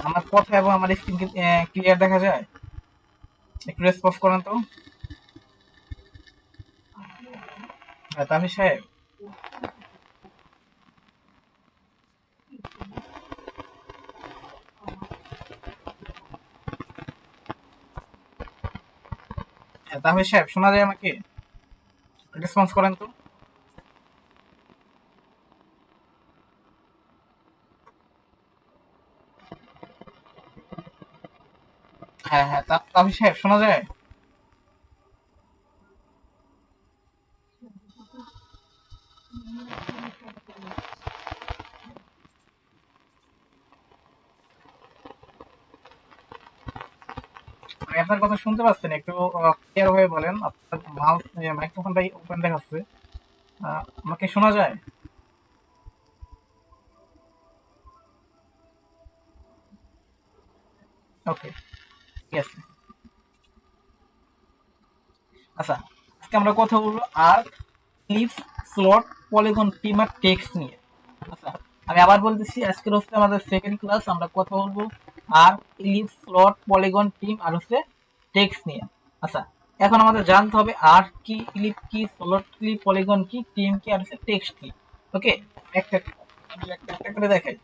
আমার কথা এবং আমার স্ক্রিন ক্লিয়ার দেখা যায়? একটু রেসপন্স করেন তো। তামির সাহেব, তামির সাহেব শোনা যায় আমাকে? রেসপন্স করেন তো। হ্যাঁ হ্যাঁ, তামির সাহেব শোনা যায়? আমি আপনার কথা শুনতে পাচ্ছেন, একটু ক্লিয়ার হয়ে বলেন। আপনার মাউস মাইক্রোফোনটাই ওপেন দেখাচ্ছে। আমাকে শোনা যায়? ওকে, ঠিক আছে। আচ্ছা, আজকে আমরা কথা বলবো arc, clips, slot, polygon, টিমার, text নিয়ে। আচ্ছা, আমি আবার বলতেছি, আজকের হচ্ছে আমাদের সেকেন্ড ক্লাস। আমরা কথা বলবো arc, ellipse, slot, polygon, trim আর হচ্ছে টেক্সট নিয়ে। আচ্ছা, এখন আমাদের জানতে হবে আর্ক কি, ইলিপ কি, স্লট কি, পলিগন কি, টিম কি আর হচ্ছে টেক্সট কি। ওকে, একটা একটা একটা করে দেখাই।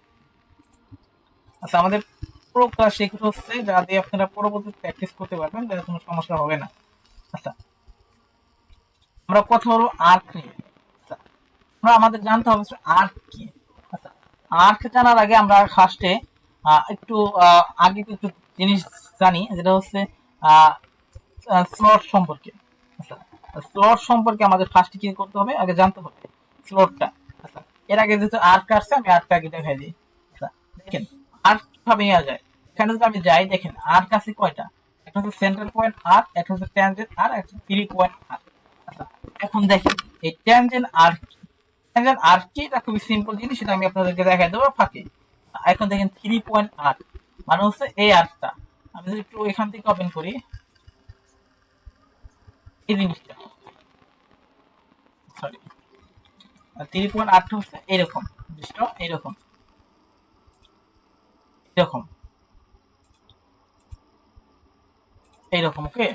আচ্ছা, আমাদের পুরো ক্লাস শেখানো হচ্ছে যা দিয়ে আপনারা পরবর্তীতে প্র্যাকটিস করতে পারবেন, যাতে কোনো সমস্যা হবে না। আচ্ছা, আমরা কথা হলো আর্ক নিয়ে। আচ্ছা, আমরা আমাদের জানতে হবে আর্ক কি। আচ্ছা, আর্ক জানার আগে আমরা ফার্স্টে একটু আগে একটু জিনিস জানি, যেটা হচ্ছে স্লট সম্পর্কে। আচ্ছা, স্লট সম্পর্কে আমাদের ফার্স্টে কি করতে হবে, আগে জানতে হবে স্লটটা। আচ্ছা, এর আগে যেহেতু আর্ক আসছে, আমি আর্কটা আগে দেখাই দিই। আচ্ছা, দেখেন আর্ক কিভাবে নেওয়া যায়। এখানে যদি আমি যাই, দেখেন আর্ক আছে কয়টা। একটা হচ্ছে সেন্ট্রাল পয়েন্ট আর, একটা হচ্ছে ট্যানজেন্ট আর, একটা হচ্ছে 3 পয়েন্ট আর। আচ্ছা, এখন দেখেন এই ট্যানজেন্ট আর আর কি, এটা খুবই সিম্পল জিনিস, সেটা আমি আপনাদেরকে দেখাই দেবো ফাঁকে। এখন দেখেন 3 পয়েন্ট 8 মানে হচ্ছে এই আর্টটা। আমি যদি একটু এখান থেকে ওপেন করি, এই জিনিসটা, সরি, 3.8 হচ্ছে এরকম জিনিসটা, এরকম এরকম এইরকম। ওকে,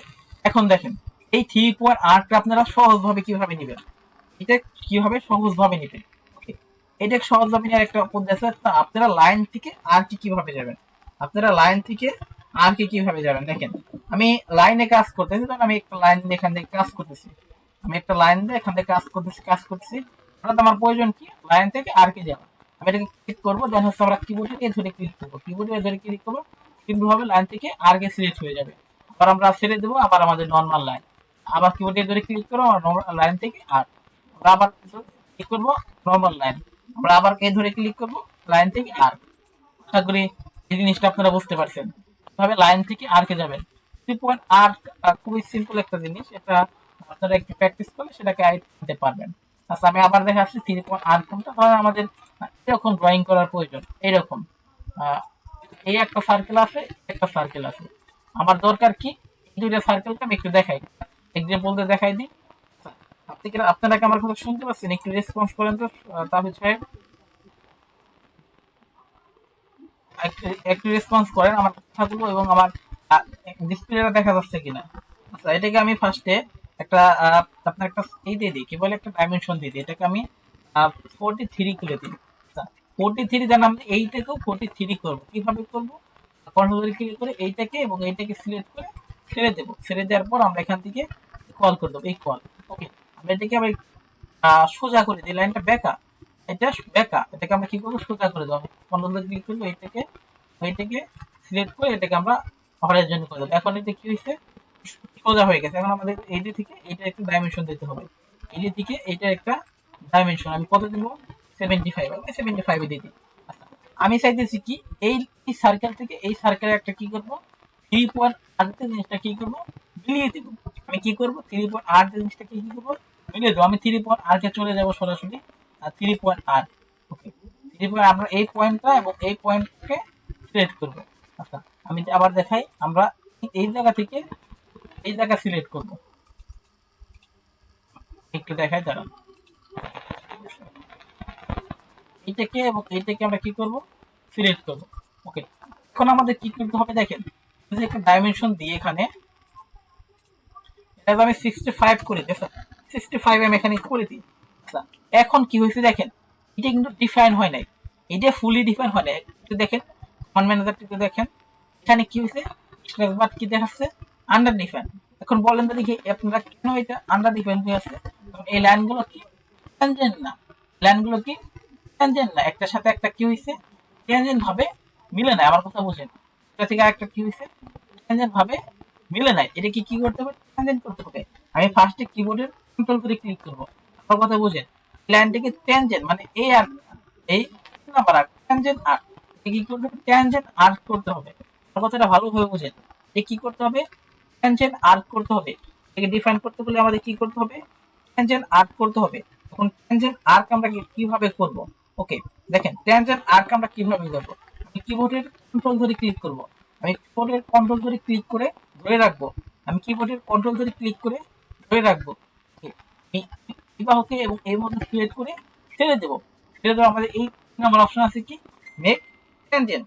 এখন দেখেন এই 3.8 আপনারা সহজভাবে কিভাবে নেবেন, এটা কিভাবে সহজভাবে নেবেন। ওকে, এটা সহজভাবে নেওয়ার একটা পদ্ধতি আছে। তা আপনারা লাইন থেকে আর কি কিভাবে যাবেন, আপনারা লাইন থেকে আর কি কিভাবে যাবেন। দেখেন আমি লাইনে কাজ করতেছি, তখন আমি একটা লাইন দিয়ে এখান থেকে কাজ করতেছি, আমি একটা লাইন দিয়ে এখান থেকে কাজ করতেছি। অর্থাৎ আমার প্রয়োজন কি, লাইন থেকে আর কি যাওয়া। আমি এটাকে ক্লিক করবো, দেন হচ্ছে আমরা কিবোর্ডে এ ধরে ক্লিক করবো, কিবোর্ডে এ ধরে ক্লিক করবো, কিন্তু ভাবে লাইন থেকে আর কে সিলেক্ট হয়ে যাবে। আবার আমরা ছেড়ে দেবো, আবার আমাদের নর্মাল লাইন। আবার কিবোর্ডে ধরে ক্লিক করবো, লাইন থেকে আর, আমরা আবার ক্লিক করবো, নর্মাল লাইন। আমরা আবার এ ধরে ক্লিক করবো, লাইন থেকে আর। আশা করি এই জিনিসটা আপনারা বুঝতে পারছেন, তবে লাইন থেকে আর কে যাবেন। 3.8 খুবই সিম্পল একটা জিনিস, এটা আপনারা একটু প্র্যাকটিস করলে সেটাকে আয়ত্ত পারবেন। আচ্ছা, আমি আবার দেখাচ্ছি 3.8 কোনটা। ধরেন আমাদের এরকম ড্রয়িং করার প্রয়োজন, এরকম আহ, এই একটা সার্কেল আছে, একটা সার্কেল আছে। আমার দরকার কি, এই দুইটা সার্কেলকে আমি একটু দেখাই, এক্সাম্পল দিয়ে দেখাই দিই। আপনারা কি আমার কথা শুনতে পাচ্ছেন? একটু রেসপন্স করেন তো তাহলে সাহেব, একটু রেসপন্স করেন আমার কথাগুলো এবং আমার ডিসপ্লেটা দেখা যাচ্ছে কিনা। আচ্ছা, এটাকে আমি ফার্স্টে একটা আপনার একটা এই দিয়ে দিই, কি বলে, একটা ডাইমেনশন দিয়ে দিই। এটাকে আমি 43 করে দিই। আচ্ছা, 43 জানা আমি এইটাকেও 43 করবো। কিভাবে করবো, কন্ট্রোল ক্লিক করে এইটাকে এবং এইটাকে সিলেক্ট করে ছেড়ে দেবো। ছেড়ে দেওয়ার পর আমরা এখান থেকে কল করে দেবো, এই কল। ওকে, আমরা এটাকে আবার সোজা করে দিই, লাইনটা বেঁকা, এটা বেঁকা, এটাকে আমরা কি করবো, সোজা করে দেবো। কন্ট্রোল ক্লিক করবো, এইটাকে ওইটাকে সিলেক্ট করে এটাকে আমরা হরাইজন্টাল করে দেবো। এখন এটা কি হয়েছে, সোজা হয়ে গেছে। এখন আমাদের এইটা থেকে এইটা একটা ডাইমেনশন দিতে হবে, এইটা থেকে এইটা একটা ডাইমেনশন আমি কত দিব, 75। আমি 75 দিয়ে দিই। আচ্ছা, আমি চাইতেছি কি, এই সার্কেল থেকে এই সার্কেলে একটা কি করবো, 3.8 জিনিসটা কি করবো, মিলিয়ে দিব। আমি কি করবো, 3.8 জিনিসটা কি করবো, মিলিয়ে দেবো। আমি 3.8 কে চলে যাবো সরাসরি, আর 3.8, ওকে, 3. আমরা এই পয়েন্টটা এবং এই পয়েন্টকে সিলেক্ট করবো। আচ্ছা, আমি আবার দেখাই, আমরা এই জায়গা থেকে এই জায়গা সিলেক্ট করবো, একটু দেখাই দাঁড়ান। এইটাকে এবং এইটাকে আমরা কি করব, সিলেক্ট করব। ওকে, এখন আমাদের কি করতে হবে দেখেন, যে একটা ডাইমেনশন দিয়ে এখানে এটা আমি 65 করে দিই, 65 আমি এখানে করে দিই। আচ্ছা, এখন কি হয়েছে দেখেন, এটা কিন্তু ডিফাইন হয় নাই, এটা ফুলি ডিফাইন হয় নাই। একটু দেখেন কমান্ড ম্যানেজারটিতে দেখেন, এখানে কি হয়েছে, বাট কি দেখাচ্ছে, আন্ডার ডিফাইন। এখন বলেন তো দেখি আপনারা কেন এটা আন্ডার ডিফাইন হয়ে আছে? কারণ এই লাইনগুলো কি ট্যানজেন্ট না, লাইনগুলো কি ট্যানজেন্ট না, একটার সাথে একটা কি হয়েছে, ট্যানজেন্ট ভাবে মিলে না। আমার কথা বুঝেন, এটা থেকে আরেকটা কি হয়েছে, ট্যানজেন্ট ভাবে মিলে নাই। এটা কি কি করতে হবে, ট্যানজেন্ট করতে হবে। আমি ফার্স্টে কিবোর্ডের কন্ট্রোল করে ক্লিক করব। আমার কথা বুঝেন, লাইনটাকে ট্যানজেন্ট মানে এই আর এই নাম্বার আর ট্যানজেন্ট আর কি করতে হবে, ট্যানজেন্ট আর্ক করতে হবে। আমার কথাটা ভালোভাবে বুঝেন, এ কি করতে হবে, ট্যানজেন্ট আর্ক করতে হবে। এটাকে ডিফাইন করতে হলে আমাদের কি করতে হবে, ট্যানজেন্ট আর্ক করতে হবে। এখন ট্যানজেন্ট আর্ক আমরা কিভাবে করব? ওকে, দেখেন ট্যানজেন্ট আর্ক আমরা কিভাবে করব, আমি কিবোর্ডের কন্ট্রোল ধরে ক্লিক করব। আমি কিবোর্ডের কন্ট্রোল ধরে ক্লিক করে ধরে রাখবো। আমি কিবোর্ডের কন্ট্রোল ধরে ক্লিক করে ধরে রাখবো। এই বিবাহকে এবং এর মধ্যে সিলেক্ট করে ছেড়ে দেবো। ছেড়ে দেবো, আমাদের এই নাম্বার অপশন আছে কি, মেক ট্যানজেন্ট,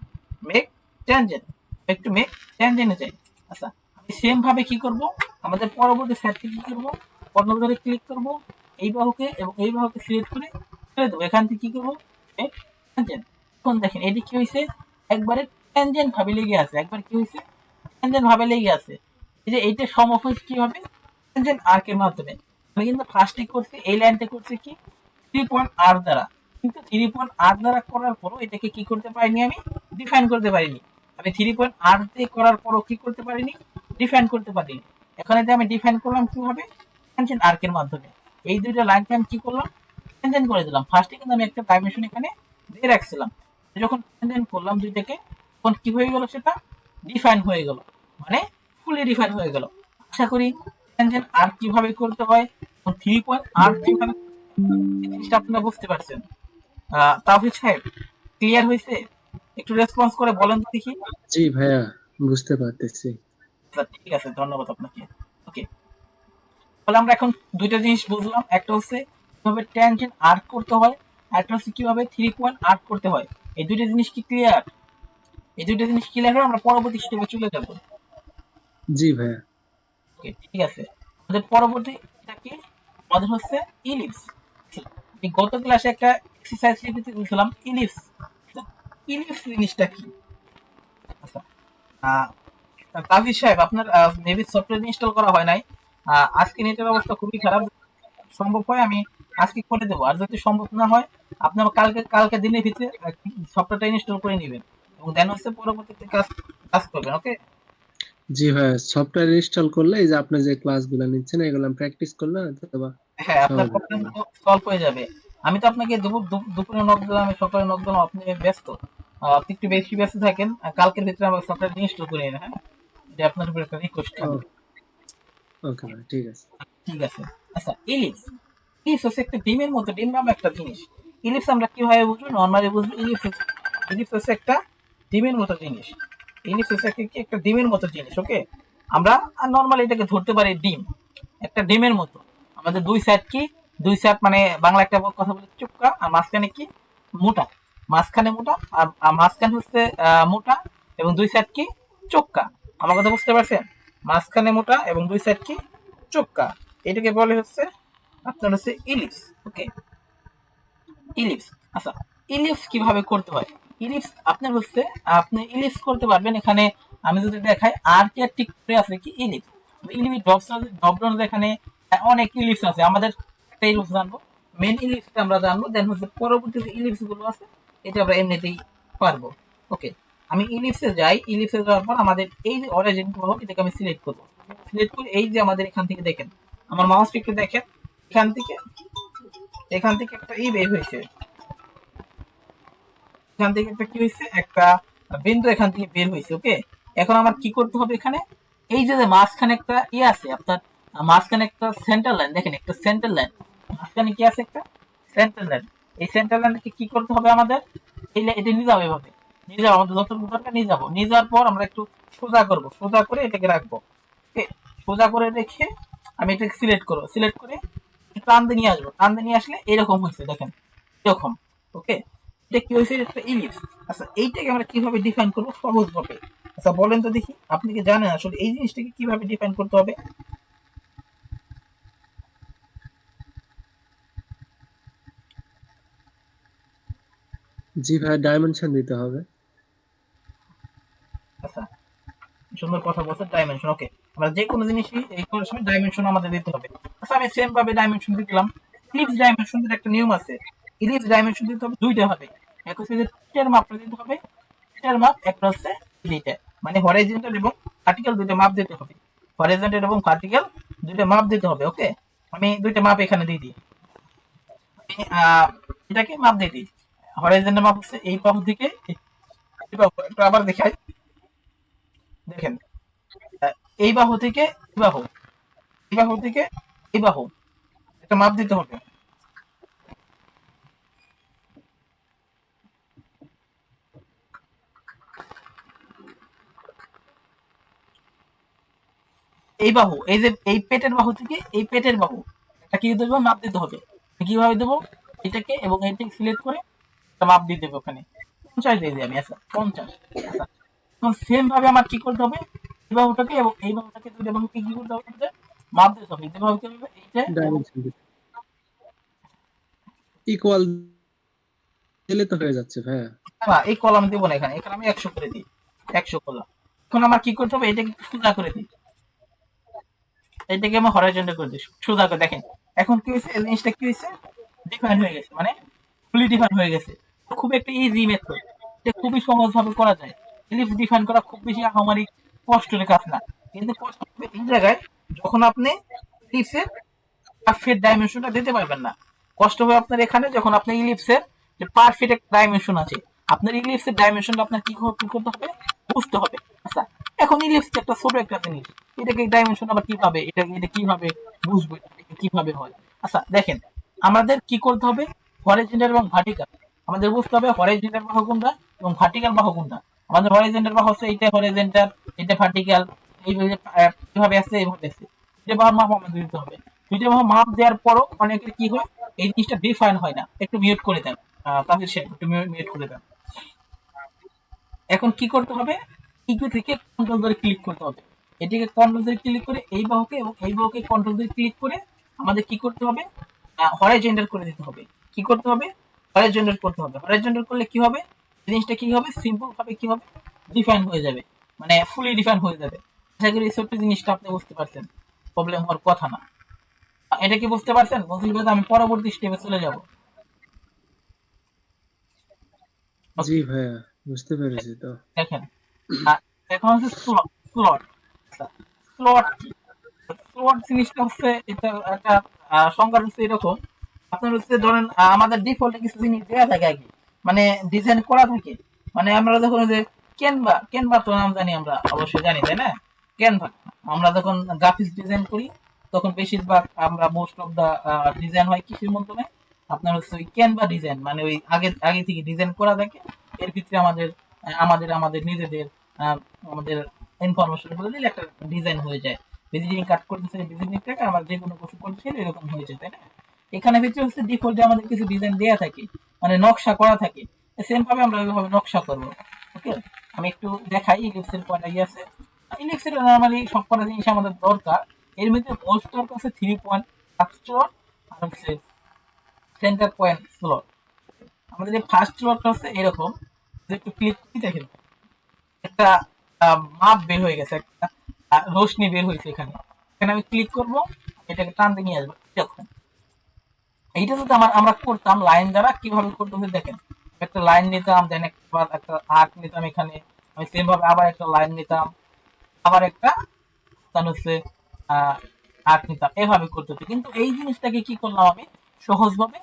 মেক ট্যানজেন্ট, একটু মেক ট্যানজেন্টে যাই। আচ্ছা, আমি সেম ভাবে কি করব, আমাদের পরবর্তী সেটটি কি করব, কন্ট্রোল ধরে ক্লিক করব, এই বাহুকে এবং এই বাহুকে সিলেক্ট করে ছেড়ে দেবো। এখান থেকে কি করবো, মেক ট্যানজেন্ট। এখন দেখেন এটি কি হয়েছে, একবারে ট্যানজেন্ট ভাবে লেগে আছে, একবার কি হয়েছে, ট্যানজেন্ট ভাবে লেগে আছে। এই যে এইটা সম্ভব হয়েছে কিভাবে, ট্যানজেন্ট আর্কের মাধ্যমে। আমি কিন্তু ফার্স্টে করছি এই লাইনটা করছি কি 3.r দ্বারা, কিন্তু 3.r দ্বারা করার পরও এটাকে কি করতে পারিনি, আমি ডিফাইন করতে পারিনি। আমি 3.r দিয়ে করার পরও কি করতে পারিনি, ডিফাইন করতে পারিনি। এখন এটা আমি ডিফাইন করলাম কিভাবে, ট্যানজেন্ট আর্কের মাধ্যমে। এই দুইটা লাইনকে আমি কি করলাম, ট্যানজেন্ট করে দিলাম। ফার্স্টে কিন্তু আমি একটা ডাইমেনশন এখানে দিয়ে রাখছিলাম, যখন ট্যানজেন্ট করলাম দুইটাকে, তখন কি হয়ে গেল, সেটা ডিফাইন হয়ে গেল, মানে ফুলি ডিফাইন হয়ে গেল। আশা করি ট্যানজেন্ট আর কিভাবে করতে হয়, 3.r কিভাবে, এই জিনিসটা আপনারা বুঝতে পারছেন। তাওফিক সাহেব, ক্লিয়ার হয়েছে? একটু রেসপন্স করে বলেন তো দেখি। জি ভাইয়া, বুঝতে পারতেছি। আচ্ছা, ঠিক আছে, ধন্যবাদ আপনাকে। ওকে, তাহলে আমরা এখন দুইটা জিনিস বুঝলাম, একটা হচ্ছে কিভাবে ট্যানজেন্ট আর্ক করতে হয়, আর একটা হচ্ছে কিভাবে 3.r করতে হয়। এই দুইটা জিনিস কি ক্লিয়ার? এই দুইটা জিনিস ক্লিয়ার হলে আমরা পরবর্তী স্টেপে চলে যাবো। জি ভাইয়া। ওকে, ঠিক আছে। আমাদের পরবর্তীটা কি, আমাদের হচ্ছে ইলিপস। আমি গত ক্লাসে একটা এক্সারসাইজ লিখতে দিয়েছিলাম, ইলিপস। ইলিপস জিনিসটা কি? আচ্ছা, আহ, তাহির সাহেব, আপনার মেবি সফটওয়্যার ইনস্টল করা হয় নাই। আজকে নেটের অবস্থা খুবই খারাপ, সম্ভব হয় আমি আজকে করে দেবো, আর যদি সম্ভব না হয় আপনি আমার কালকে কালকে দিনের ভিতরে সফটওয়্যারটা ইনস্টল করে নেবেন, এবং দেন হচ্ছে পরবর্তীতে কাজ কাজ করবেন। ওকে, জি ভাইয়া, সফটওয়্যার ইনস্টল করলে এই যে আপনি যে ক্লাসগুলো নিচ্ছেন এগুলো প্র্যাকটিস করলে হয়তো বা হ্যাঁ, আপনার সহজ প্রবলেম হবে। সলভ হয়ে যাবে। আমি তো আপনাকে দুপুরে নক দিলাম, আমি সকালে নক দিলাম, আপনি ব্যস্ত। আপনি একটু বেশি ব্যস্ত থাকেন, কালকের ভিতরে আমার সফটওয়্যার ইনস্টল করে নিন। হ্যাঁ, এটা আপনার উপর একটা রিকোয়েস্ট থাকবে। ওকে ভাই, ঠিক আছে। ঠিক আছে। আচ্ছা, ইলিপস, ইলিপস হচ্ছে একটা ডিমের মতো, ডিম নামে একটা জিনিস। ইলিপস আমরা কিভাবে বুঝবো, নর্মালি বুঝবো, ইলিপস হচ্ছে একটা ডিমের মতো জিনিস। ইলিপস হচ্ছে একটা ডিমের মতো জিনিস। ওকে, আমরা নর্মালি এটাকে ধরতে পারি ডিম, একটা ডিমের মতো। আমাদের দুই সাইড কি, দুই সাইড মানে বাংলা একটা কথা বলে চুপকা, আর মাঝখানে কি, মোটা। মাঝখানে মোটা, আর মাঝখানে হচ্ছে মোটা, এবং দুই সাইড কি, চোক্কা। আমার কথা বুঝতে পারছেন? মাঝখানে মোটা এবং দুই সাইড কি, চোক্কা। এটাকে বলে হচ্ছে আপনার হচ্ছে ইলিপস। ওকে, ইলিপস। আচ্ছা, ইলিপস কিভাবে করতে হয়, ইলিপস আপনার হচ্ছে, আপনি ইলিপস করতে পারবেন এখানে। আমি যদি দেখাই আর কি, আর ঠিক করে আছে কি ইলিপস, ইলিপস ড্রপডাউন এখানে অনেক ইলিপস আছে। আমাদের একটা ইলিপস জানবো, মেন ইলিপসটা আমরা জানবো, দেন হচ্ছে পরবর্তী যে ইলিপস গুলো আছে এটা আমরা এমনিতেই পারবো। ওকে, আমি ইলিপসে যাই, ইলিপসে যাওয়ার পর আমাদের এই যে অরিজিন গুলো, এটাকে আমি সিলেক্ট করবো। সিলেক্ট করে এই যে আমাদের এখান থেকে দেখেন, আমার মাউসটা একটু দেখেন, এখান থেকে এখান থেকে একটা ই বের হয়েছে, এখান থেকে একটা কি হয়েছে, একটা বিন্দু এখান থেকে বের হয়েছে। ওকে, এখন আমার কি করতে হবে, এখানে এই যে যে মাঝখানে একটা ই আছে আপনার, মাঝখানে একটা সেন্টার লাইন, দেখেন একটা সেন্টার লাইন, মাঝখানে কি আছে, একটা সেন্টার লাইন। এই সেন্টার লাইনকে কি করতে হবে আমাদের, এটা নিয়ে যাবো, এভাবে নিয়ে যাবো, আমাদের যতটুকু দরকার নিয়ে যাবো। নিয়ে যাওয়ার পর আমরা একটু সোজা করবো, সোজা করে এটাকে রাখবো। ওকে, সোজা করে রেখে আমি এটাকে সিলেক্ট করবো, সিলেক্ট করে টান দিয়ে নিয়ে আসবো, টান দিয়ে নিয়ে আসলে এরকম হয়েছে দেখেন, এরকম। ওকে, এটা কি হয়েছে, একটা ইলিপস। আচ্ছা এইটাকে আমরা কিভাবে ডিফাইন করবো সহজ ভাবে? আচ্ছা বলেন তো দেখি, আপনি কি জানেন আসলে এই জিনিসটাকে কিভাবে ডিফাইন করতে হবে? জি ভাইয়া, ডাইমেনশন দিতে হবে। আচ্ছা সুন্দর কথা বলছে, ডাইমেনশন। ওকে, আমরা যে কোনো জিনিসই এই করার সময় ডাইমেনশন আমাদের দিতে হবে। আচ্ছা আমি সেম ভাবে ডাইমেনশন দিলাম। ইলিপস ডাইমেনশন দিতে একটা নিয়ম আছে। ইলিপস ডাইমেনশন দিতে হবে দুইটা হবে। এক হচ্ছে যে পিটের মাপটা দিতে হবে, পিটের মাপ, একটা হচ্ছে এইটা, মানে হরাইজন্টাল এবং ভার্টিক্যাল দুইটা মাপ দিতে হবে। হরাইজন্টাল এবং ভার্টিক্যাল দুইটা মাপ দিতে হবে। ওকে, আমি দুইটা মাপ এখানে দিয়ে দিই। আমি, এটাকে মাপ দিয়ে দিই। হরাইজন্টাল মাপ হচ্ছে এই বাহু থেকে এই বাহু, একটু আবার দেখাই, দেখেন আহ, এই বাহু থেকে এই বাহু, এই বাহু থেকে এই বাহু, একটা মাপ দিতে হবে। এই বাহু, এই যে এই পেটের বাহু থেকে এই পেটের বাহু, এটা কি দেবো, মাপ দিতে হবে। কিভাবে দেবো, এটাকে এবং এইটাকে সিলেক্ট করে একটা মাপ দিয়ে দেবো ওখানে। 50 দিয়ে দিই আমি। আচ্ছা 50। আচ্ছা এখন সেম ভাবে আমার কি করতে হবে, এই বাহুটাকে এবং এই বাহুটাকে, দুইটা বাহুকে কি করতে হবে আমাদের, মাপ দিতে হবে। দিতে হবে কি হবে, এইটা এবং ডাইমেনশন দিতে ইকুয়াল দিলে তো হয়ে যাচ্ছে ভাইয়া। না, এই কলাম দেবো না, এখানে এখানে আমি 100 করে দিই, 100 কলাম। এখন আমার কি করতে হবে, এটাকে একটু সোজা করে দিই, এটাকে আমি হরাইজন্টাল করে দিই, সোজা করে। দেখেন এখন কি হয়েছে, এই জিনিসটা কি হয়েছে, ডিফাইন হয়ে গেছে, মানে ফুলি ডিফাইন হয়ে গেছে। খুব একটা ইজি মেথড, এটা খুবই সহজ ভাবে করা যায়। ইলিপস ডিফাইন করা খুব বেশি আহামরি কষ্টের কাজ না, কিন্তু কষ্ট হবে এই জায়গায় যখন আপনি ইলিপসের পারফেক্ট ডাইমেনশনটা দিতে পারবেন না। কষ্ট হবে আপনার এখানে যখন আপনি ইলিপসের যে পারফেক্ট একটা ডাইমেনশন আছে, আপনার ইলিপসের ডাইমেনশনটা আপনার কি করতে হবে, বুঝতে হবে। আচ্ছা এখন ইলিপস একটা ছোট একটা জিনিস, এটাকে ডাইমেনশন আবার কিভাবে, এটা কিভাবে বুঝবো, এটা কিভাবে হয়? আচ্ছা দেখেন, আমাদের কি করতে হবে, হরাইজন্টাল এবং ভার্টিক্যাল আমাদের বুঝতে হবে। হরাইজন্টাল বাহু কোনটা এবং ভার্টিক্যাল বাহু কোনটা। আমাদের হরাইজন্টাল বাহু হচ্ছে এইটা, হরাইজন্টাল এটা ভার্টিক্যাল, এইভাবে কিভাবে আছে, এইভাবে আছে। এটা বাহুর মাপ আমাদের দিতে হবে। দুইটা বাহু মাপ দেওয়ার পরও অনেকের কি হয়, এই জিনিসটা ডিফাইন হয় না। একটু মিউট করে দেন, তাহলে সে একটু মিউট করে দেন। এখন কি করতে হবে, ইকু থেকে কন্ট্রোল ধরে ক্লিক করতে হবে। এটিকে কন্ট্রোল ধরে ক্লিক করে এই বাহুকে এবং এই বাহুকে কন্ট্রোল ধরে ক্লিক করে আমাদের কি করতে হবে, হরাইজন্টাল করে দিতে হবে। কি করতে হবে, হরাইজন্টাল করতে হবে। হরাইজন্টাল করলে কি হবে, জিনিসটা কি হবে, সিম্পল ভাবে কি হবে, ডিফাইন হয়ে যাবে, মানে ফুলি ডিফাইন হয়ে যাবে। আশা করি এই ছোট্ট জিনিসটা আপনি বুঝতে পারছেন, প্রবলেম হওয়ার কথা না। এটা কি বুঝতে পারছেন? বুঝলে তো আমি পরবর্তী স্টেপে চলে যাব। জি ওকে, ভাইয়া, বুঝতে পেরেছি তো। দেখেন এখন হচ্ছে স্লট। স্লট স্লট কি, স্লট জিনিসটা হচ্ছে এটা একটা সংজ্ঞা হচ্ছে এরকম। আপনার হচ্ছে ধরেন আমাদের ডিফল্টে কিছু জিনিস দেওয়া থাকে আগে, মানে ডিজাইন করা থাকে। মানে আমরা যখন ওই যে ক্যানভা, ক্যানভা তো নাম জানি, আমরা অবশ্যই জানি তাই না? ক্যানভা, আমরা যখন গ্রাফিক্স ডিজাইন করি তখন বেশিরভাগ আমরা মোস্ট অফ দা ডিজাইন হয় কিসের মাধ্যমে, আপনার হচ্ছে ওই ক্যানভা ডিজাইন, মানে ওই আগে আগে থেকে ডিজাইন করা থাকে। এর ভিতরে আমাদের আমাদের নিজেদের আহ, আমাদের ইনফরমেশন বলে দিলে একটা ডিজাইন হয়ে যায়। ভিজিটিং কার্ড করতে চাই, ভিজিটিং টাকা আমার যে কোনো কিছু করতে চাইলে এরকম হয়ে যায় তাই না? এখানে ভিতরে হচ্ছে ডিফল্টে আমাদের কিছু ডিজাইন দেওয়া থাকে, মানে নকশা করা থাকে। সেম ভাবে আমরা ওইভাবে নকশা করবো। ওকে, আমি একটু দেখাই ইলিপসের কয়টা ইয়ে আছে। ইলিপসের নর্মালি সব কটা জিনিস আমাদের দরকার। এর মধ্যে মোস্ট দরকার আছে 3 পয়েন্ট স্লট আর হচ্ছে সেন্টার পয়েন্ট স্লট। আমাদের যে ফার্স্ট স্লটটা হচ্ছে এরকম, যে একটু ক্লিক কি দেখেন, একটা মাপ বের হয়ে গেছে, একটা রোশনি বের হয়েছে এখানে। এখানে আমি ক্লিক করব, এটাকে টানতে নিয়ে আসবো এরকম। এইটা যদি আমরা করতাম লাইন দ্বারা, কিভাবে করতে হবে দেখেন, একটা লাইন নিতাম, দেন একটা আর্ক নিতাম এখানে, আমি সেম ভাবে আবার একটা লাইন নিতাম, আবার একটা তার হচ্ছে আর্ক নিতাম, এভাবে করতে হতো। কিন্তু এই জিনিসটাকে কি করলাম আমি, সহজভাবে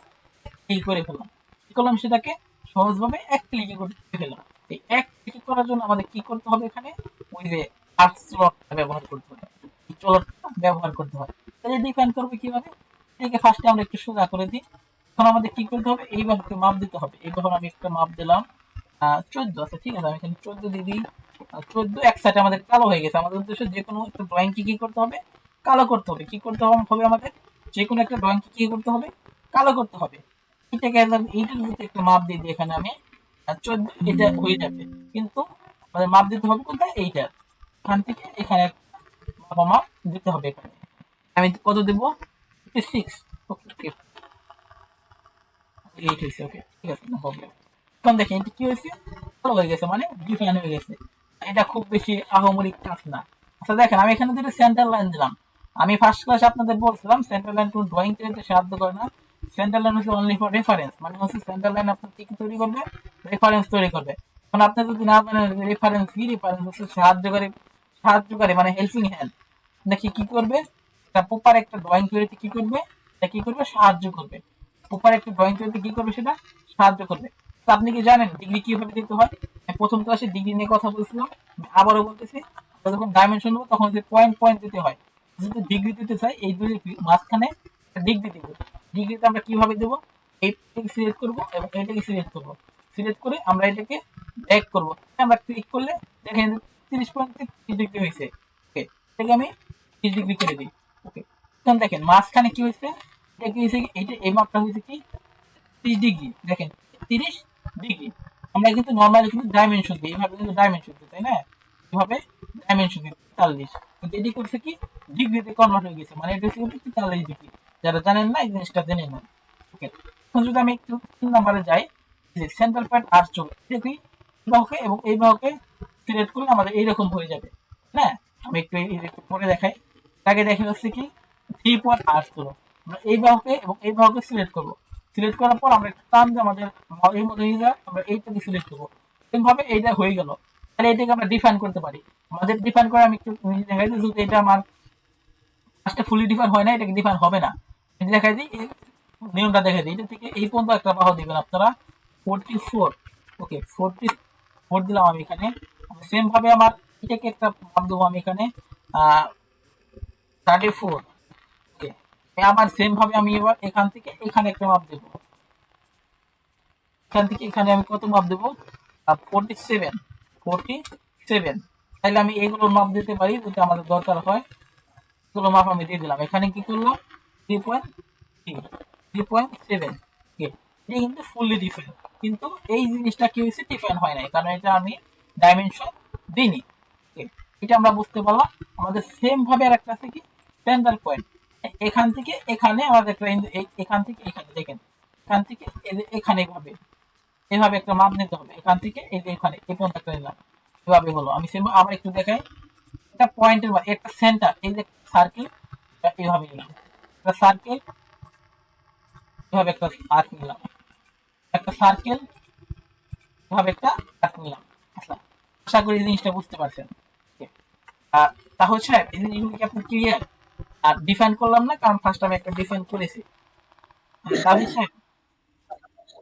এই করে ফেললাম। কি করলাম সেটাকে, সহজভাবে এক ক্লিকে করে ফেললাম। এই এক ক্লিক করার জন্য আমাদের কি করতে হবে এখানে, ওই যে আর্ক স্লটটা ব্যবহার করতে হবে, এই স্লটটা ব্যবহার করতে হবে। তাহলে ডিফাইন করবে কিভাবে, এটাকে ফার্স্টে আমরা একটু সোজা করে দিই। এখন আমাদের কি করতে হবে, এই বাহুকে মাপ দিতে হবে। এই বাহুর আমি একটা মাপ দিলাম 14। আচ্ছা ঠিক আছে, আমি এখানে 14 দিয়ে দিই। 14 এক সাইডে আমাদের কালো হয়ে গেছে। আমাদের উদ্দেশ্য যে কোনো একটা ড্রয়িং কি করতে হবে, কালো করতে হবে। কি করতে হবে আমাদের, যে কোনো একটা ড্রয়িং কি করতে হবে, কালো করতে হবে। এটাকে এইটার যদি একটা মাপ দিয়ে দিই এখানে আমি 14, এটা হয়ে যাবে। কিন্তু আমাদের মাপ দিতে হবে কোথায়, এইটা এখান থেকে এখানে মাপ আমার দিতে হবে। এখানে আমি কত দেবো, 56। ওকে, 8 হয়েছে। ওকে, ঠিক আছে, নো প্রবলেম। এখন দেখেন এটা কি হয়েছে, ভালো হয়ে গেছে, মানে ডিফাইন হয়ে গেছে। এটা খুব বেশি আহামরি কাজ না। আচ্ছা দেখেন, আমি এখানে দুটো সেন্টার লাইন দিলাম। আমি ফার্স্ট ক্লাসে আপনাদের বলছিলাম সেন্টার লাইন কোনো ড্রয়িং তৈরিতে সাহায্য করে না। সেন্টার লাইন হচ্ছে অনলি ফর রেফারেন্স, মানে হচ্ছে সেন্টার লাইন আপনার কি তৈরি করবে, রেফারেন্স তৈরি করবে। এখন আপনি যদি না জানেন রেফারেন্স কি, রেফারেন্স হচ্ছে সাহায্যকারী, সাহায্যকারী মানে হেল্পিং হ্যান্ড। নাকি কি করবে, একটা প্রপার একটা ড্রয়িং তৈরিতে কি করবে, এটা কি করবে, সাহায্য করবে। প্রপার একটা ড্রয়িং তৈরিতে কি করবে, সেটা সাহায্য করবে। তো আপনি কি জানেন ডিগ্রি কিভাবে দিতে হয়? আমি প্রথম ক্লাসে ডিগ্রি নিয়ে কথা বলছিলাম, আমি আবারও বলতেছি। আমরা যখন ডাইমেনশন নেবো তখন যে পয়েন্ট পয়েন্ট দিতে হয়। যদি ডিগ্রি দিতে চাই, এই দুই মাঝখানে ডিগ্রি দিব। ডিগ্রিতে আমরা কিভাবে দেবো, এইটাকে সিলেক্ট করবো এবং এইটাকে সিলেক্ট করবো। সিলেক্ট করে আমরা এটাকে ব্যাক করবো। আমরা ক্লিক করলে দেখেন 30.3 ডিগ্রি হয়েছে। ওকে, এটাকে আমি 30 ডিগ্রি করে দিই। ওকে, এখন দেখেন মাঝখানে কি হয়েছে, এটা কি হয়েছে, এইটা এই মাপটা হয়েছে কি 30 ডিগ্রি। দেখেন 30 ডিগ্রি। আমরা কিন্তু নর্মালি কিন্তু ডাইমেনশন দিই, এইভাবে কিন্তু ডাইমেনশন দিই, তাই না? এভাবে ডাইমেনশন দিই 43, কিন্তু এটি করছে কি ডিগ্রিতে কনভার্ট হয়ে গেছে, মানে এটা হচ্ছে কিন্তু 43 ডিগ্রি। যারা জানেন না এই জিনিসটা জেনে নেন। ওকে, এখন যদি আমি একটু 3 নাম্বারে যাই, যে সেন্ট্রাল পয়েন্ট আর চলে, এটা কি এই বাহুকে এবং এই বাহুকে সিলেক্ট করলে আমাদের এইরকম হয়ে যাবে। হ্যাঁ, আমি একটু একটু পরে দেখাই। তাকে দেখে যাচ্ছে কি 3.8 চলো, আমরা এই বাহুকে এবং এই বাহুকে সিলেক্ট করবো। সিলেক্ট করার পর আমরা একটু টান দিয়ে আমাদের এই মতো নিয়ে যায়, আমরা এইটাকে সিলেক্ট করবো। এরকমভাবে এইটা হয়ে গেল। তাহলে এটাকে আমরা ডিফাইন করতে পারি। আমাদের ডিফাইন করে আমি একটু দেখাই দিই, যদি এটা আমার ফার্স্টে ফুলি ডিফাইন হয় না, এটাকে ডিফাইন হবে না। এটা দেখাই দিই, এই নিয়মটা দেখাই দিই। এটা থেকে এই পর্যন্ত একটা বাহু দিবেন আপনারা 44। ওকে, 44 দিলাম আমি এখানে। সেম ভাবে আমার এটাকে একটা মাপ দেবো আমি এখানে 34। ওকে, আবার সেম ভাবে আমি এবার এখান থেকে এখানে একটা মাপ দেবো। এখান থেকে এখানে আমি কত মাপ দেবো, 47। 47, তাহলে আমি এগুলোর মাপ দিতে পারি যদি আমাদের দরকার হয়। এগুলো মাপ আমি দিয়ে দিলাম। এখানে কি করলাম, 3.3, 3.7। এটা কিন্তু ফুললি ডিফাইন, কিন্তু এই জিনিসটা কি হয়েছে, ডিফাইন হয় নাই, কারণ এটা আমি ডাইমেনশন দিইনি। Okay, এটা আমরা বুঝতে পারলাম। আমাদের সেম ভাবে আর একটা আছে কি সেন্টার পয়েন্ট, এখান থেকে এখানে আমাদের একটা এখান থেকে এখানে দেখেন, এখান থেকে এখানে এভাবে এভাবে একটা মাপ নিতে হবে। এখান থেকে এই যে এখানে এই পর্যন্ত একটা নিলাম, এভাবে হলো। আমি সেম আবার একটু দেখাই, একটা পয়েন্টের একটা সেন্টার, এই যে সার্কেল, এভাবে নিলাম একটা সার্কেল, এভাবে একটা আর্ক নিলাম, একটা সার্কেল, এভাবে একটা আর্ক নিলাম। আচ্ছা, আশা করি এই জিনিসটা বুঝতে পারছেন। Okay, তাহলে সাহেব এই জিনিসগুলো কি আপনার ক্লিয়ার? আর ডিফাইন করলাম না, কারণ ফার্স্ট আমি একটা ডিফাইন করেছি। তাহলে সাহেব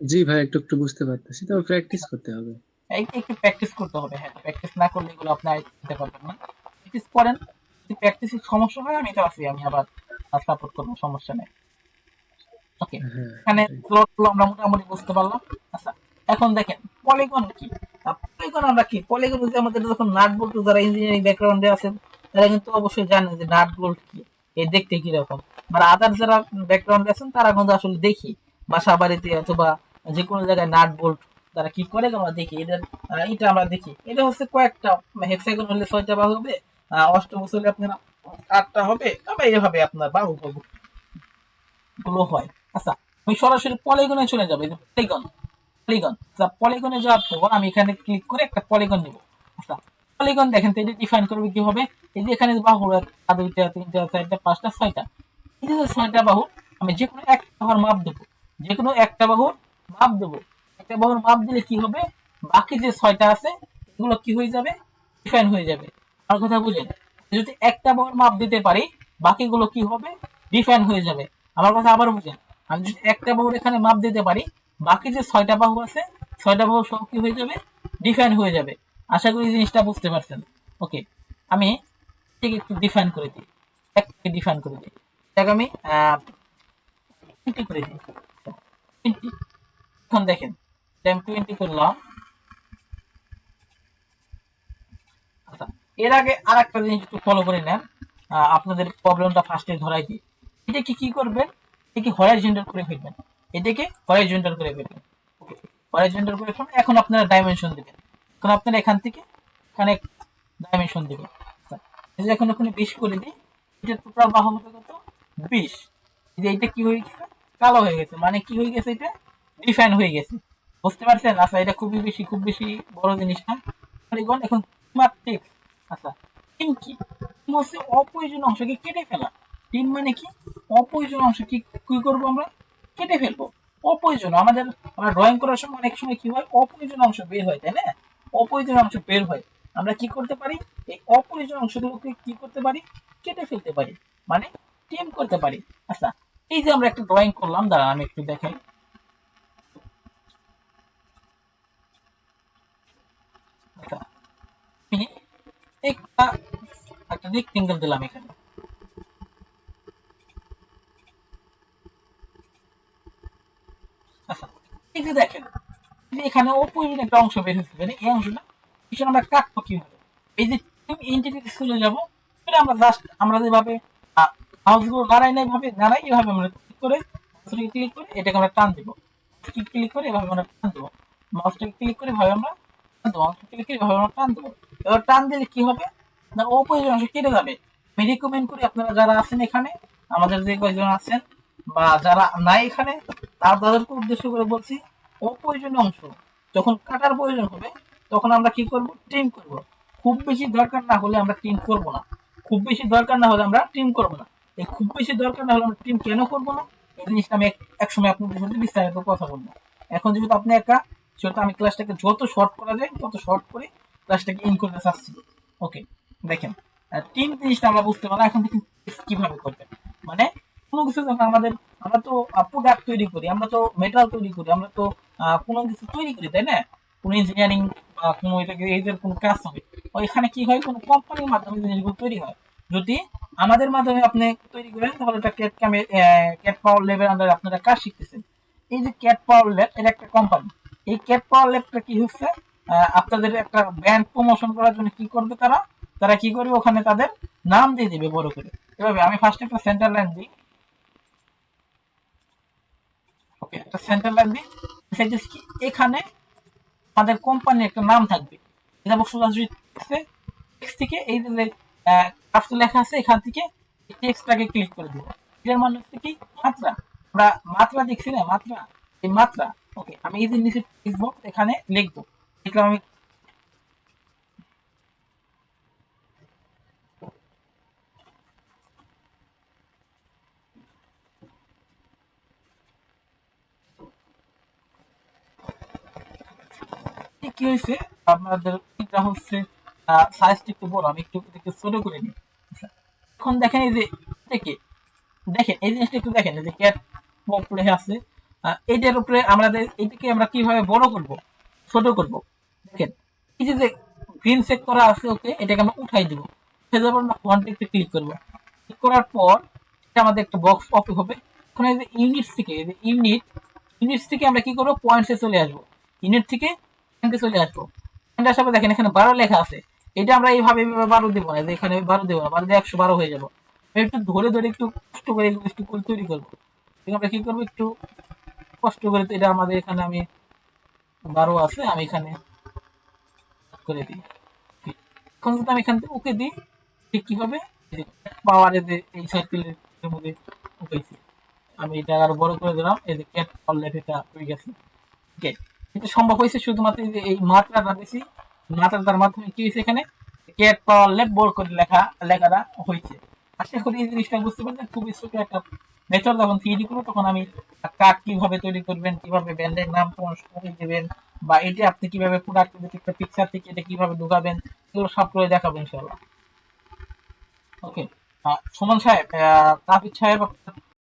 জি ভাই, একটু একটু বুঝতে পারতেছি, তবে প্র্যাকটিস করতে হবে। একটু প্র্যাকটিস করতে হবে। হ্যাঁ, প্র্যাকটিস না করলে এগুলো আপনি দিতে পারবেন না। প্র্যাকটিস করেন, যদি প্র্যাকটিসের সমস্যা হয় আমি তো আছি, আমি আবার সাপোর্ট করবো, সমস্যা নেই। ওকে, হ্যাঁ, এখানে এটাই। প্লটগুলো আমরা মোটামুটি বুঝতে পারলাম। আচ্ছা, এখন দেখেন পলিগন কি। পলিগন আমরা কি, পলিগন হচ্ছে আমাদের যখন নাট বল্টু, যারা ইঞ্জিনিয়ারিং ব্যাকগ্রাউন্ডে আছেন তারা কিন্তু অবশ্যই জানেন যে নাট বল্ট কি, এই দেখতে কিরকম। আর আদার যারা ব্যাকগ্রাউন্ডে আছেন তারা কিন্তু আসলে দেখি বাসা বাড়িতে অথবা যে কোনো জায়গায় নাট বল্ট তারা কি করে আমরা দেখি। এদের এটা আমরা দেখি, এটা হচ্ছে কয়েকটা, হেক্সাগন হলে 6টা বাহু হবে, অষ্টভুজ হলে আপনার 8টা হবে, তবে এইভাবে আপনার বাহু বাহু গুলো হয়। আচ্ছা, আমি সরাসরি পলিগনে চলে যাবো। পলিগন, পলিগন, আচ্ছা পলিগনে যাওয়ার পর আমি এখানে ক্লিক করে একটা পলিগন নিব। আচ্ছা, পলিগন দেখেন তো এটা ডিফাইন করবে কি হবে, এই যে এখানে বাহু 1টা 2টা 3টা 4টা 5টা 6টা, এই যে 6টা বাহু, আমি যে কোনো একটা বাহুর মাপ দেবো, যে কোনো একটা বাহুর মাপ দেবো। একটা বাহুর মাপ দিলে কি হবে, বাকি যে 6টা আছে এগুলো কি হয়ে যাবে, ডিফাইন হয়ে যাবে। আমার কথা বুঝেন, যদি একটা বাহুর মাপ দিতে পারি বাকিগুলো কি হবে, ডিফাইন হয়ে যাবে। আমার কথা আবার বুঝেন, আমি যদি একটা বাহুর এখানে মাপ দিতে পারি বাকি যে 6টা বাহু আছে 6টা বাহু সব কি হয়ে যাবে, ডিফাইন হয়ে যাবে। আশা করি জিনিসটা বুঝতে পারছেন। ওকে, আমি ঠিক একটু ডিফাইন করে দিই, একটু ডিফাইন করে দিই। এটাকে আমি 20 করে দিই। 20, এখন দেখেন আমি 20 করলাম। আচ্ছা, এর আগে আর একটা জিনিস একটু ফলো করে নেন, আপনাদের প্রবলেমটা ফার্স্টে ধরাই দিই। এটা কি কি করবেন, এটা কি হরাইজন্টাল করে ফেলবেন। এটাকে হরাইজন্টাল করে ফেলবেন। হরাইজন্টাল করে ফেলবেন। এখন আপনারা ডাইমেনশন দিবেন। এখন আপনারা এখান থেকে এখানে ডাইমেনশন দিবেন। আচ্ছা, এই যে এখন ওখানে 20 করে দিই, এটা টোটাল বাহু হবে কত? 20। এই যে এটা কি হয়ে গেছে? কালো হয়ে গেছে, মানে কি হয়ে গেছে? এটা ডিফাইন হয়ে গেছে। বুঝতে পারছেন? আচ্ছা, এটা খুব বেশি বড় জিনিস না। পলিগন এখন স্মার্ট টেক্সট। আচ্ছা, টিম কি? টিম হচ্ছে অপ্রয়োজনীয় অংশকে কেটে ফেলা। টিম মানে কি? অপ্রয়োজনীয় অংশ কি কি করবো আমরা? কেটে ফেলবো। অপ্রয়োজনীয় আমাদের, আমরা ড্রয়িং করার সময় অনেক সময় কি হয়, অপ্রয়োজনীয় অংশ বের হয়, তাই না? অপ্রয়োজনীয় অংশ বের হয়, আমরা কি করতে পারি? এই অপ্রয়োজনীয় অংশগুলোকে কি করতে পারি? কেটে ফেলতে পারি, মানে ট্রিম করতে পারি। আচ্ছা, এই যে আমরা একটা ড্রয়িং করলাম, দাঁড়া আমি একটু দেখাই। আচ্ছা, আমি একটা একটা রেক্টেঙ্গেল দিলাম এখানে। আচ্ছা, এই যে দেখেন, এই যে এখানে অপ্রয়োজনীয় একটা অংশ বের হচ্ছে, মানে এই অংশটা পিছনে আমরা কাটবো কিভাবে? এই যে ইন্টিগ্রেটে চলে যাবো, সেটা আমরা জাস্ট আমরা যেভাবে মাউস গুলো নাড়াই না, এইভাবে নাড়াই, এভাবে আমরা ক্লিক করে এটাকে আমরা টান দেবো। ক্লিক করে এভাবে আমরা টান দেবো। মাউসটাকে ক্লিক করে এভাবে আমরা টান দেবো। মাউসটা ক্লিক করে এভাবে আমরা টান দেবো। এবার টান দিলে কি হবে? না, অপ্রয়োজনীয় অংশ কেটে যাবে। আমি রিকমেন্ড করি আপনারা যারা আছেন এখানে, আমাদের যে কয়েকজন আছেন বা যারা নাই এখানে, তাদেরকে উদ্দেশ্য করে বলছি, অপ্রয়োজনীয় অংশ যখন কাটার প্রয়োজন হবে, তখন আমরা কি করব? ট্রিম করব। খুব বেশি দরকার না হলে আমরা ট্রিম করব না। খুব বেশি দরকার না হলে আমরা ট্রিম করব না। এই খুব বেশি দরকার না হলে আমরা ট্রিম কেন করব না, এই জিনিসটা আমি এক সময় আপনাদের সাথে বিস্তারিত কথা বলবো। এখন যেহেতু আপনি একা, সেহেতু আমি ক্লাসটাকে যত শর্ট করা যায় তত শর্ট করে ক্লাসটাকে ইন করতে চাচ্ছি। ওকে, দেখেন, টিম জিনিসটা আমরা বুঝতে পারলাম। এখন দেখি কিভাবে করবেন। মানে কোনো কিছু যখন আমাদের, আমরা তো প্রোডাক্ট তৈরি করি, আমরা তো মেটাল তৈরি করি, আমরা তো কোনো কিছু তৈরি করি, তাই না? কোনো ইঞ্জিনিয়ারিং বা কোনো এটাকে এদের কোনো কাজ হবে, এখানে কি হয়, কোনো কোম্পানির মাধ্যমে জিনিসগুলো তৈরি হয়। যদি আমাদের মাধ্যমে আপনি তৈরি করেন, তাহলে এটা ক্যাট পাওয়ার ল্যাবের আন্ডারে আপনারা কাজ শিখতেছেন। এই যে ক্যাট পাওয়ার ল্যাব, এটা একটা কোম্পানি। এই ক্যাট পাওয়ার ল্যাবটা কি হচ্ছে, আপনাদের একটা ব্র্যান্ড প্রমোশন করার জন্য কি করবে তারা? তারা কি করবে, ওখানে তাদের নাম দিয়ে দিবে বড় করে। এভাবে আমি ফার্স্ট একটা সেন্টার লাইন দিই। ওকে, একটা সেন্টার লাইন দিই। কি এখানে আমাদের কোম্পানির একটা নাম থাকবে। এটা সোজাসুজি টেক্সট থেকে এই যে কাজটা লেখা আছে, এখান থেকে টেক্সটটাকে ক্লিক করে দিব। এটার মানে হচ্ছে কি? মাত্রা। আমরা মাত্রা দেখছি না, মাত্রা, এই মাত্রা। ওকে, আমি এই যে নিচে লিখবো, এখানে লিখবো, লিখলাম আমি। কি হয়েছে, আপনাদের এটা হচ্ছে সাইজটা একটু বড়, আমি একটু একটু ছোট করে নিই। আচ্ছা, এখন দেখেন এই যে থেকে, দেখেন এই জিনিসটা একটু দেখেন, এই যে ক্যাট পপ লেখা আছে, এটার উপরে আমাদের এটাকে আমরা কিভাবে বড় করব, ছোট করব। দেখেন, এই যে গ্রিন চেক করা আছে, ওকে, এটাকে আমরা উঠাই দিব। উঠে যাওয়ার পর আমরা ফন্টে ক্লিক করব। ক্লিক করার পর এটা আমাদের একটা বক্স পপ হবে। এখন এই যে ইউনিটস থেকে, এই যে ইউনিটস থেকে আমরা কি করব, পয়েন্টসে চলে আসবো। ইউনিট থেকে পয়েন্টে চলে আসবো। পয়েন্টে আসার পর দেখেন এখানে 12 লেখা আছে। এটা আমরা এইভাবে 12 দিব না, যে এখানে 12 দেবো না, 12 দিয়ে 112 হয়ে যাবো। একটু ধরে ধরে একটু কষ্ট করে এগুলো একটু করে তৈরি করবো। আমরা কি করবো, একটু কষ্ট করে। তো এটা আমাদের এখানে আমি 12 আছে, আমি এখানে করে দিই। এখন যদি আমি এখান থেকে ওকে দিই, ঠিক কি হবে, পাওয়ারে যে এই সার্কেলের মধ্যে উঠেছি, আমি এটা আরো বড় করে দিলাম। এই যে ক্যাট পাওয়ার এটা হয়ে গেছে। ওকে, এটা সম্ভব হয়েছে শুধুমাত্র এই যে এই মাত্রাটা দিছি, মাত্রাটার মাধ্যমে কি হয়েছে, এখানে ক্যাট পাওয়ার ল্যাব বড় করে লেখাটা হয়েছে। আশা করি এই জিনিসটা বুঝতে পারছেন। খুবই ছোট একটা মেথড। যখন থ্রিডি করবো তখন আমি কার্ড কিভাবে তৈরি করবেন, কিভাবে ব্যান্ডের নাম দিবেন, বা এটা আপনি কিভাবে প্রোডাক্ট একটা পিকচার থেকে এটা কিভাবে ঢুকাবেন, এগুলো সব করে দেখাবো ইনশাল্লাহ। ওকে, সুমন সাহেব, তাফিজ সাহেব,